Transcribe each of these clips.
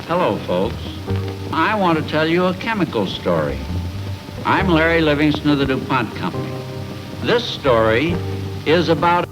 Hello, folks. I want to tell you a chemical story. I'm Larry Livingston of the DuPont Company. This story is about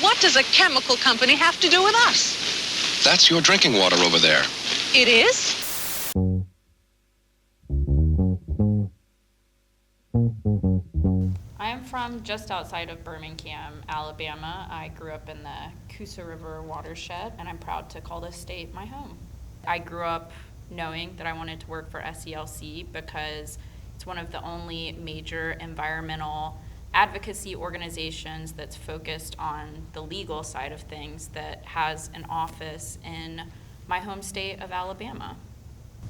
What does a chemical company have to do with us? That's your drinking water over there. It is? I'm from just outside of Birmingham, Alabama. I grew up in the Coosa River watershed, and I'm proud to call this state my home. I grew up knowing that I wanted to work for SELC because it's one of the only major environmental advocacy organizations that's focused on the legal side of things that has an office in my home state of Alabama.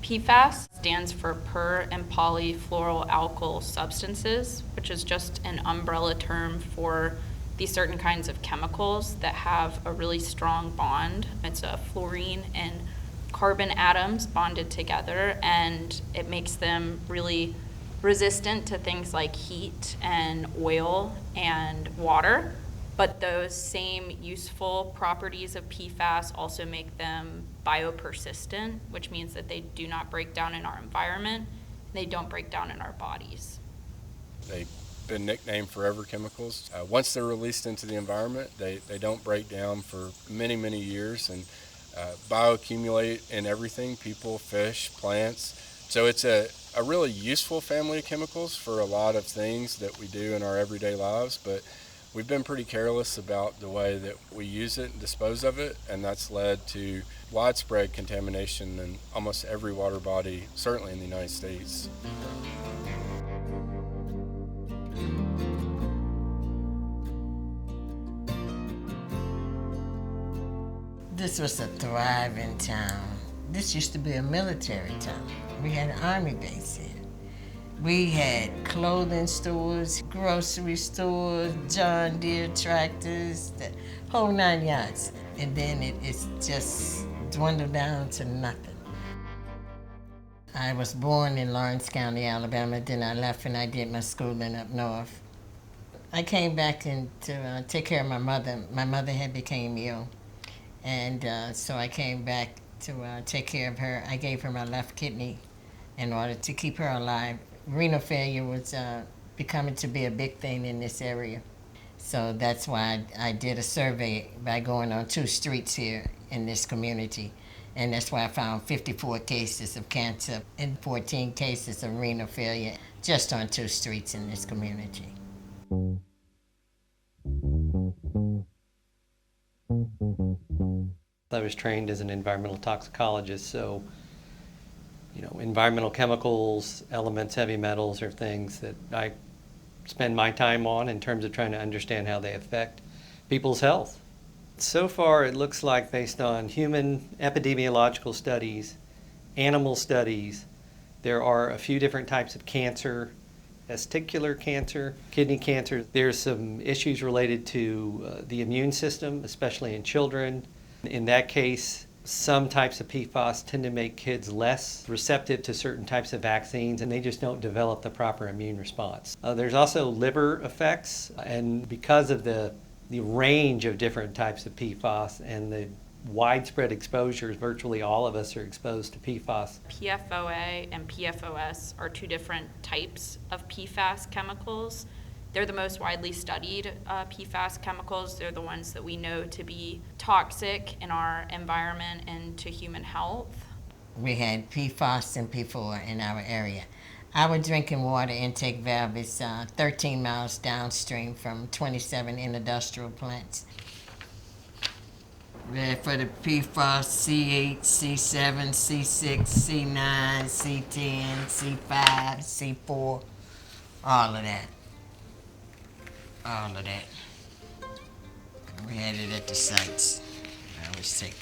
PFAS stands for per and polyfluoroalkyl substances, which is just an umbrella term for these certain kinds of chemicals that have a really strong bond. It's a fluorine and carbon atoms bonded together, and it makes them really resistant to things like heat and oil and water. But those same useful properties of PFAS also make them biopersistent, which means that they do not break down in our environment, they don't break down in our bodies. They've been nicknamed forever chemicals. Once they're released into the environment, they don't break down for many, many years and bioaccumulate in everything, people, fish, plants. So it's a really useful family of chemicals for a lot of things that we do in our everyday lives, but we've been pretty careless about the way that we use it and dispose of it, and that's led to widespread contamination in almost every water body, certainly in the United States. This was a thriving town. This used to be a military town. We had an army base here. We had clothing stores, grocery stores, John Deere tractors, the whole 9 yards. And then it's just dwindled down to nothing. I was born in Lawrence County, Alabama. Then I left and I did my schooling up north. I came back to take care of my mother. My mother had become ill. And so I came back to take care of her. I gave her my left kidney in order to keep her alive. Renal failure was becoming to be a big thing in this area. So that's why I did a survey by going on 2 streets here in this community. And that's why I found 54 cases of cancer and 14 cases of renal failure just on 2 streets in this community. I was trained as an environmental toxicologist, so environmental chemicals, elements, heavy metals are things that I spend my time on in terms of trying to understand how they affect people's health. So far, it looks like based on human epidemiological studies, animal studies, there are a few different types of cancer, testicular cancer, kidney cancer. There's some issues related to the immune system, especially in children. In that case, some types of PFAS tend to make kids less receptive to certain types of vaccines, and they just don't develop the proper immune response. There's also liver effects, and because of the range of different types of PFAS and the widespread exposures, virtually all of us are exposed to PFAS. PFOA and PFOS are 2 different types of PFAS chemicals. They're the most widely studied PFAS chemicals. They're the ones that we know to be toxic in our environment and to human health. We had PFAS and P4 in our area. Our drinking water intake valve is 13 miles downstream from 27 industrial plants. For the PFAS, C8, C7, C6, C9, C10, C5, C4, all of that. All of that. We had it at the sites. I was taking.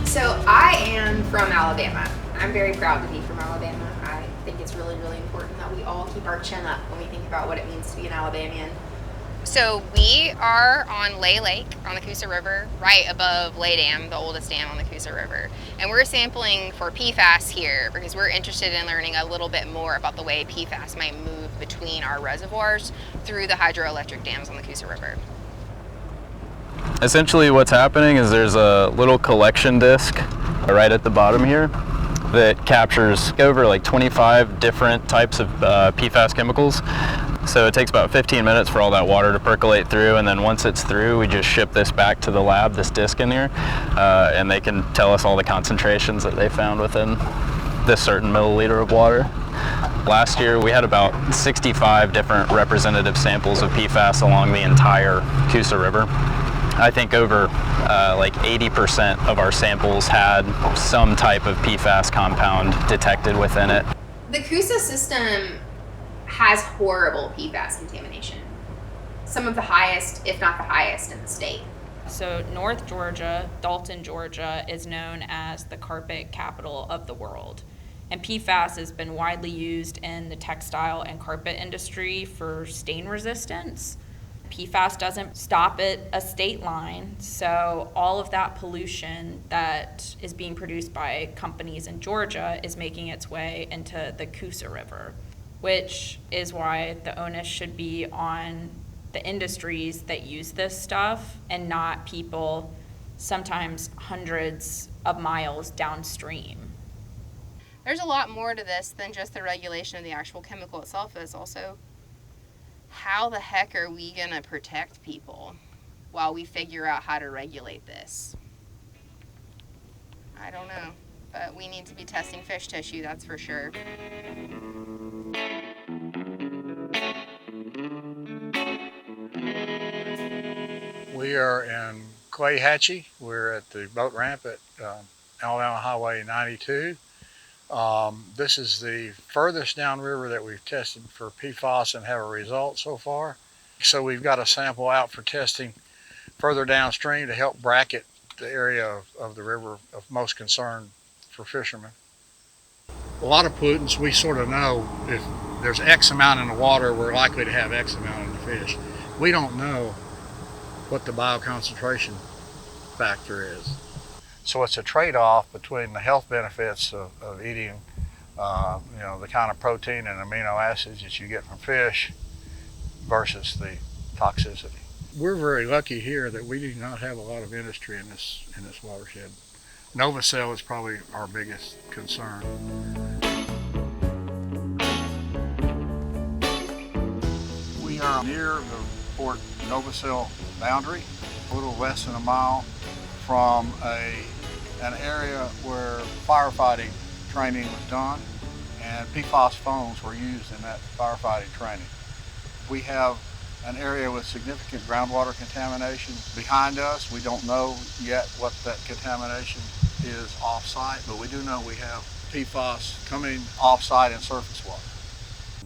So I am from Alabama. I'm very proud to be from Alabama. I think it's really, really important that we all keep our chin up when we think about what it means to be an Alabamian. So we are on Lay Lake on the Coosa River, right above Lay Dam, the oldest dam on the Coosa River. And we're sampling for PFAS here because we're interested in learning a little bit more about the way PFAS might move between our reservoirs through the hydroelectric dams on the Coosa River. Essentially what's happening is there's a little collection disc right at the bottom here that captures over like 25 different types of PFAS chemicals. So it takes about 15 minutes for all that water to percolate through, and then once it's through, we just ship this back to the lab, this disc in here, and they can tell us all the concentrations that they found within this certain milliliter of water. Last year we had about 65 different representative samples of PFAS along the entire Coosa River. I think over like 80% of our samples had some type of PFAS compound detected within it. The Coosa system has horrible PFAS contamination. Some of the highest, if not the highest, in the state. So North Georgia, Dalton, Georgia, is known as the carpet capital of the world. And PFAS has been widely used in the textile and carpet industry for stain resistance. PFAS doesn't stop at a state line, so all of that pollution that is being produced by companies in Georgia is making its way into the Coosa River, which is why the onus should be on the industries that use this stuff and not people sometimes hundreds of miles downstream. There's a lot more to this than just the regulation of the actual chemical itself. There's also how the heck are we going to protect people while we figure out how to regulate this? I don't know, but we need to be testing fish tissue, that's for sure. We are in Quayhatchee. We're at the boat ramp at Alabama Highway 92. This is the furthest downriver that we've tested for PFAS and have a result so far. So we've got a sample out for testing further downstream to help bracket the area of the river of most concern for fishermen. A lot of pollutants, we sort of know if there's X amount in the water, we're likely to have X amount in the fish. We don't know what the bioconcentration factor is. So it's a trade-off between the health benefits of eating the kind of protein and amino acids that you get from fish versus the toxicity. We're very lucky here that we do not have a lot of industry in this watershed. Novacell is probably our biggest concern. We are near the Fort Novacell boundary, a little less than a mile from an area where firefighting training was done, and PFAS foams were used in that firefighting training. We have an area with significant groundwater contamination behind us. We don't know yet what that contamination is off-site, but we do know we have PFAS coming off-site in surface water.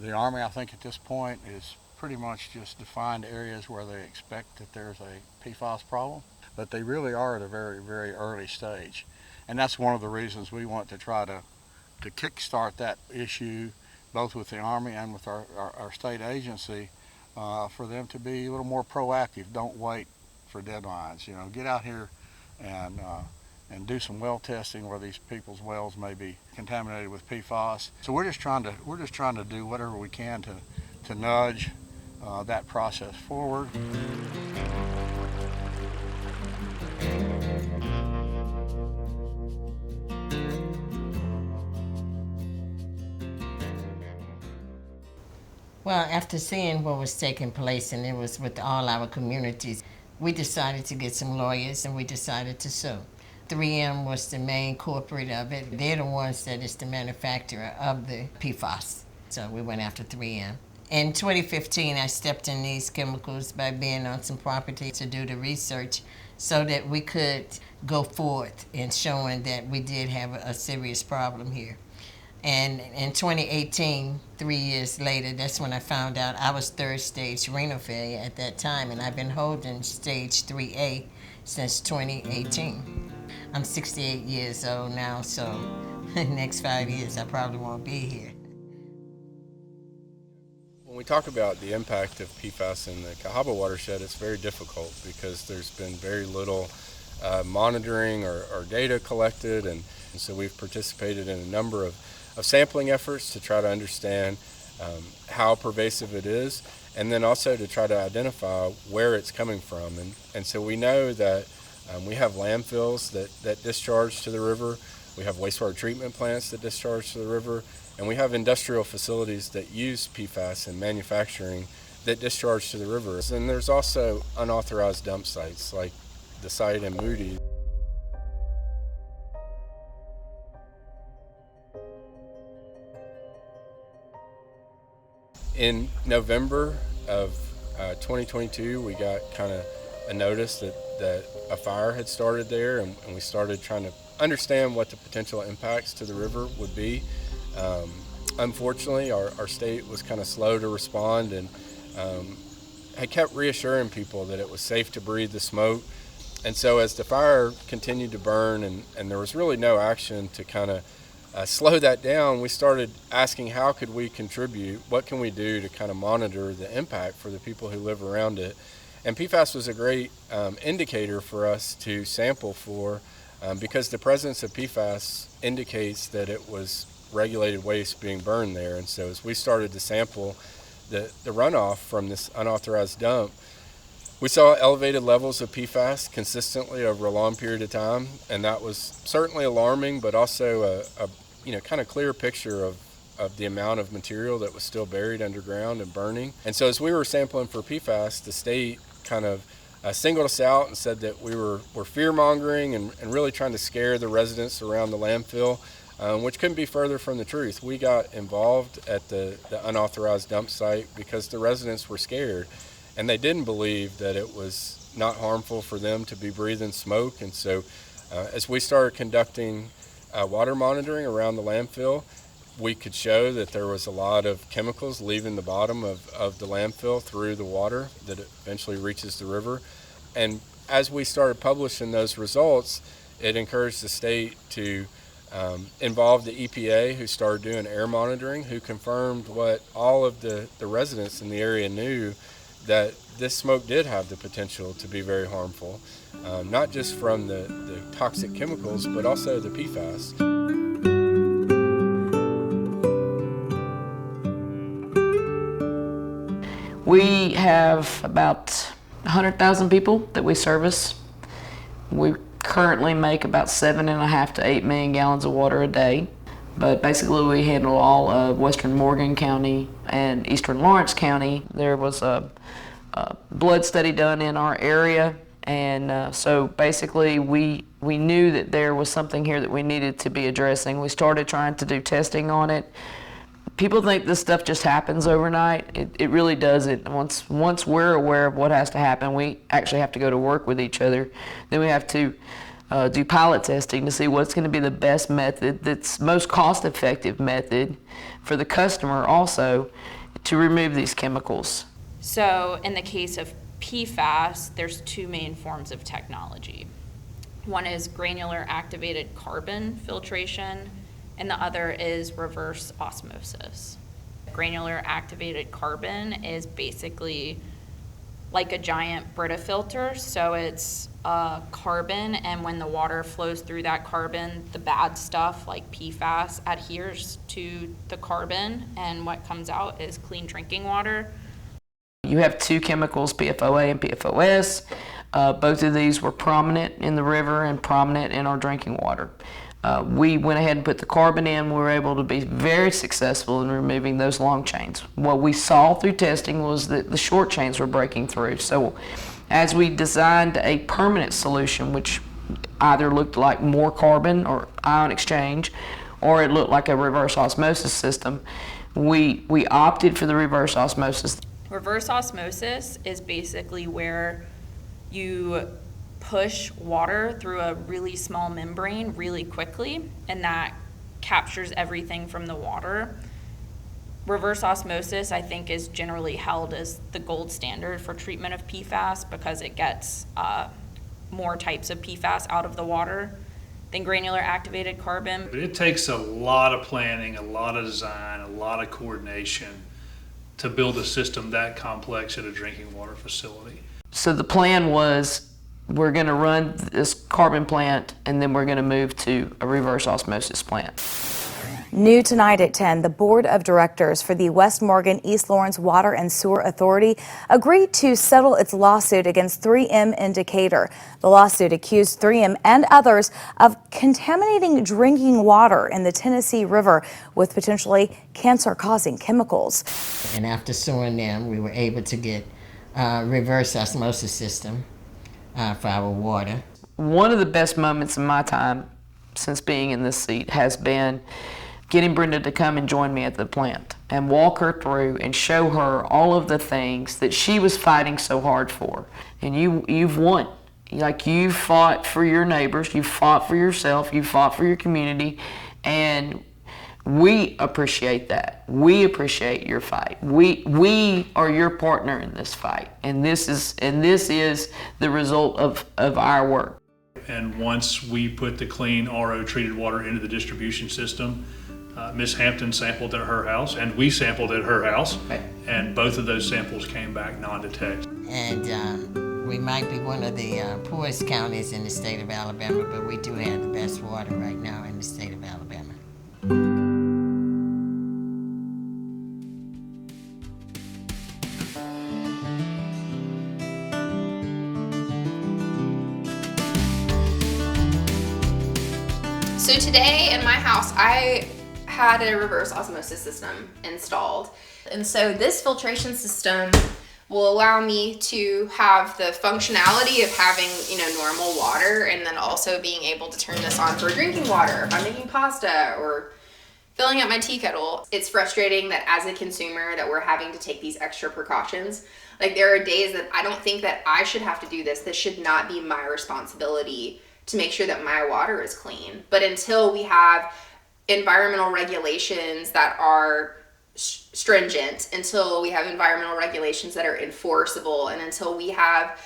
The Army, I think at this point, is pretty much just defined areas where they expect that there's a PFAS problem, but they really are at a very, very early stage. And that's one of the reasons we want to try to kickstart that issue, both with the Army and with our state agency, for them to be a little more proactive. Don't wait for deadlines. Get out here and and do some well testing where these people's wells may be contaminated with PFAS. So we're just trying to do whatever we can to nudge that process forward. Well, after seeing what was taking place, and it was with all our communities, we decided to get some lawyers and we decided to sue. 3M was the main corporate of it. They're the ones that is the manufacturer of the PFAS. So we went after 3M. In 2015, I stepped in these chemicals by being on some property to do the research so that we could go forth in showing that we did have a serious problem here. And in 2018, 3 years later, that's when I found out I was third stage renal failure at that time, and I've been holding stage 3A since 2018. I'm 68 years old now, so the next 5 years I probably won't be here. When we talk about the impact of PFAS in the Cahaba watershed, it's very difficult because there's been very little monitoring or data collected, and so we've participated in a number of sampling efforts to try to understand how pervasive it is, and then also to try to identify where it's coming from. And so we know that we have landfills that discharge to the river, we have wastewater treatment plants that discharge to the river, and we have industrial facilities that use PFAS in manufacturing that discharge to the river. And there's also unauthorized dump sites like the site in Moody. In November of 2022, we got kind of a notice that a fire had started there, and we started trying to understand what the potential impacts to the river would be. Unfortunately, our state was kind of slow to respond, and had kept reassuring people that it was safe to breathe the smoke. And so as the fire continued to burn and there was really no action to kind of slow that down, we started asking how could we contribute, what can we do to kind of monitor the impact for the people who live around it. And PFAS was a great indicator for us to sample for because the presence of PFAS indicates that it was regulated waste being burned there. And so as we started to sample the runoff from this unauthorized dump, we saw elevated levels of PFAS consistently over a long period of time, and that was certainly alarming, but also a kind of clear picture of the amount of material that was still buried underground and burning. And so as we were sampling for PFAS, the state kind of singled us out and said that we were fear-mongering and really trying to scare the residents around the landfill, which couldn't be further from the truth. We got involved at the unauthorized dump site because the residents were scared, and they didn't believe that it was not harmful for them to be breathing smoke. And so as we started conducting water monitoring around the landfill, we could show that there was a lot of chemicals leaving the bottom of the landfill through the water that eventually reaches the river. And as we started publishing those results, it encouraged the state to involve the EPA, who started doing air monitoring, who confirmed what all of the residents in the area knew, that this smoke did have the potential to be very harmful, not just from the toxic chemicals, but also the PFAS. We have about 100,000 people that we service. We currently make about 7.5 to 8 million gallons of water a day. But basically we handle all of Western Morgan County and Eastern Lawrence County. There was a blood study done in our area, and so basically we knew that there was something here that we needed to be addressing. We started trying to do testing on it. People think this stuff just happens overnight. It really doesn't. Once we're aware of what has to happen, we actually have to go to work with each other. Then we have to do pilot testing to see what's going to be the best method, that's most cost-effective method for the customer also to remove these chemicals. So in the case of PFAS, there's two main forms of technology. One is granular activated carbon filtration, and the other is reverse osmosis. Granular activated carbon is basically like a giant Brita filter. So it's carbon, and when the water flows through that carbon, the bad stuff like PFAS adheres to the carbon, and what comes out is clean drinking water. You have two chemicals, PFOA and PFOS. Both of these were prominent in the river and prominent in our drinking water. We went ahead and put the carbon in. We were able to be very successful in removing those long chains. What we saw through testing was that the short chains were breaking through. So as we designed a permanent solution, which either looked like more carbon or ion exchange, or it looked like a reverse osmosis system, we opted for the reverse osmosis. Reverse osmosis is basically where you push water through a really small membrane really quickly, and that captures everything from the water. Reverse osmosis, I think, is generally held as the gold standard for treatment of PFAS because it gets more types of PFAS out of the water than granular activated carbon. But it takes a lot of planning, a lot of design, a lot of coordination to build a system that complex at a drinking water facility. So the plan was, we're going to run this carbon plant and then we're going to move to a reverse osmosis plant. New tonight at 10, the Board of Directors for the West Morgan East Lawrence Water and Sewer Authority agreed to settle its lawsuit against 3M Indicator. The lawsuit accused 3M and others of contaminating drinking water in the Tennessee River with potentially cancer-causing chemicals. And after suing them, we were able to get a reverse osmosis system for our water. One of the best moments of my time since being in this seat has been getting Brenda to come and join me at the plant and walk her through and show her all of the things that she was fighting so hard for. And you've won. Like, you fought for your neighbors, you fought for yourself, you fought for your community, and we appreciate that. We appreciate your fight. We are your partner in this fight, and this is the result of our work. And once we put the clean RO treated water into the distribution system, Ms. Hampton sampled at her house, and we sampled at her house, and both of those samples came back non-detect. And we might be one of the poorest counties in the state of Alabama, but we do have the best water right now in the state of Alabama. So today in my house, I had a reverse osmosis system installed. And so this filtration system will allow me to have the functionality of having, normal water, and then also being able to turn this on for drinking water if I'm making pasta or filling up my tea kettle. It's frustrating that as a consumer that we're having to take these extra precautions. Like, there are days that I don't think that I should have to do this. This should not be my responsibility to make sure that my water is clean. But until we have environmental regulations that are stringent, until we have environmental regulations that are enforceable, and until we have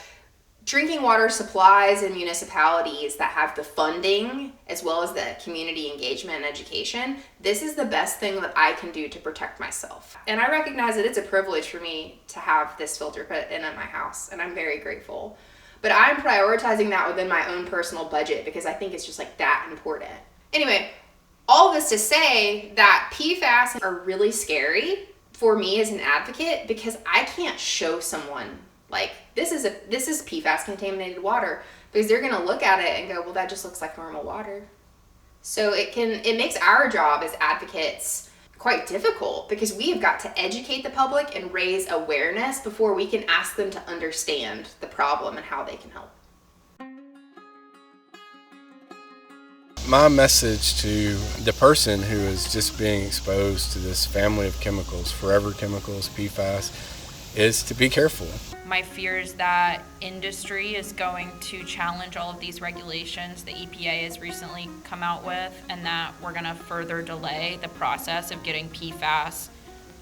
drinking water supplies in municipalities that have the funding as well as the community engagement and education, this is the best thing that I can do to protect myself. And I recognize that it's a privilege for me to have this filter put in at my house, and I'm very grateful. But I'm prioritizing that within my own personal budget because I think it's just like that important. Anyway, all this to say that PFAS are really scary for me as an advocate because I can't show someone like this is PFAS contaminated water, because they're gonna look at it and go, well, that just looks like normal water. So it makes our job as advocates quite difficult because we have got to educate the public and raise awareness before we can ask them to understand the problem and how they can help. My message to the person who is just being exposed to this family of chemicals, forever chemicals, PFAS, is to be careful. My fear is that industry is going to challenge all of these regulations the EPA has recently come out with, and that we're going to further delay the process of getting PFAS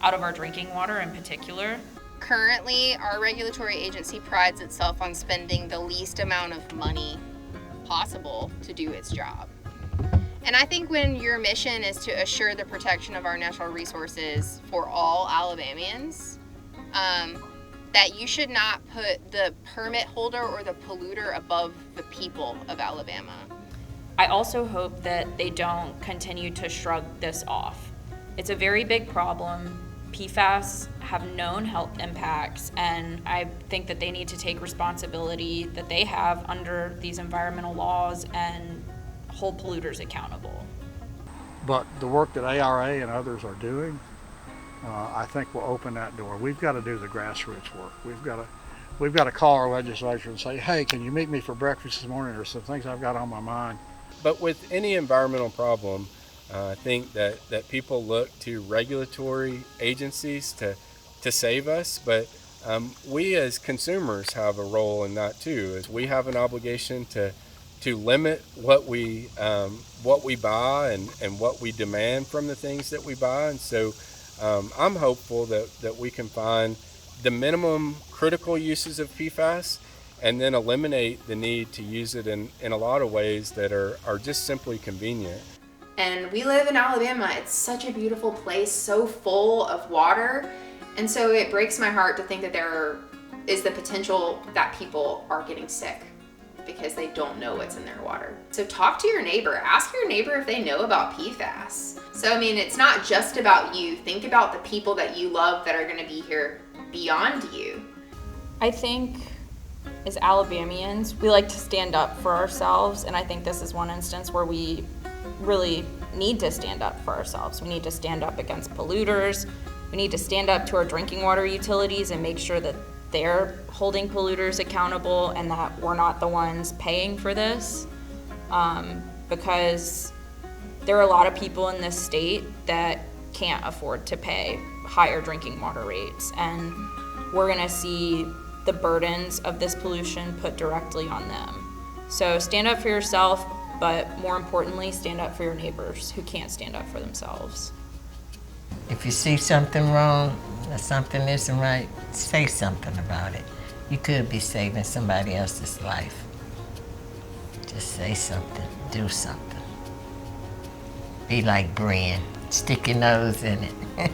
out of our drinking water in particular. Currently, our regulatory agency prides itself on spending the least amount of money possible to do its job. And I think when your mission is to assure the protection of our natural resources for all Alabamians, that you should not put the permit holder or the polluter above the people of Alabama. I also hope that they don't continue to shrug this off. It's a very big problem. PFAS have known health impacts, and I think that they need to take responsibility that they have under these environmental laws and hold polluters accountable. But the work that ARA and others are doing, I think will open that door. We've got to do the grassroots work. We've got to call our legislature and say, hey, can you meet me for breakfast this morning? There's some things I've got on my mind. But with any environmental problem, I think that people look to regulatory agencies to save us, but we as consumers have a role in that too. As we have an obligation to limit what we buy and what we demand from the things that we buy. And so I'm hopeful that we can find the minimum critical uses of PFAS and then eliminate the need to use it in a lot of ways that are just simply convenient. And we live in Alabama. It's such a beautiful place, so full of water. And so it breaks my heart to think that there is the potential that people are getting sick because they don't know what's in their water. So talk to your neighbor. Ask your neighbor if they know about PFAS. So, I mean, it's not just about you. Think about the people that you love that are gonna be here beyond you. I think as Alabamians, we like to stand up for ourselves, and I think this is one instance where we really need to stand up for ourselves. We need to stand up against polluters. We need to stand up to our drinking water utilities and make sure that they're holding polluters accountable and that we're not the ones paying for this. Because there are a lot of people in this state that can't afford to pay higher drinking water rates, and we're gonna see the burdens of this pollution put directly on them. So stand up for yourself, but more importantly, stand up for your neighbors who can't stand up for themselves. If you see something wrong or something isn't right, say something about it. You could be saving somebody else's life. Just say something, do something. Be like Brian, stick your nose in it.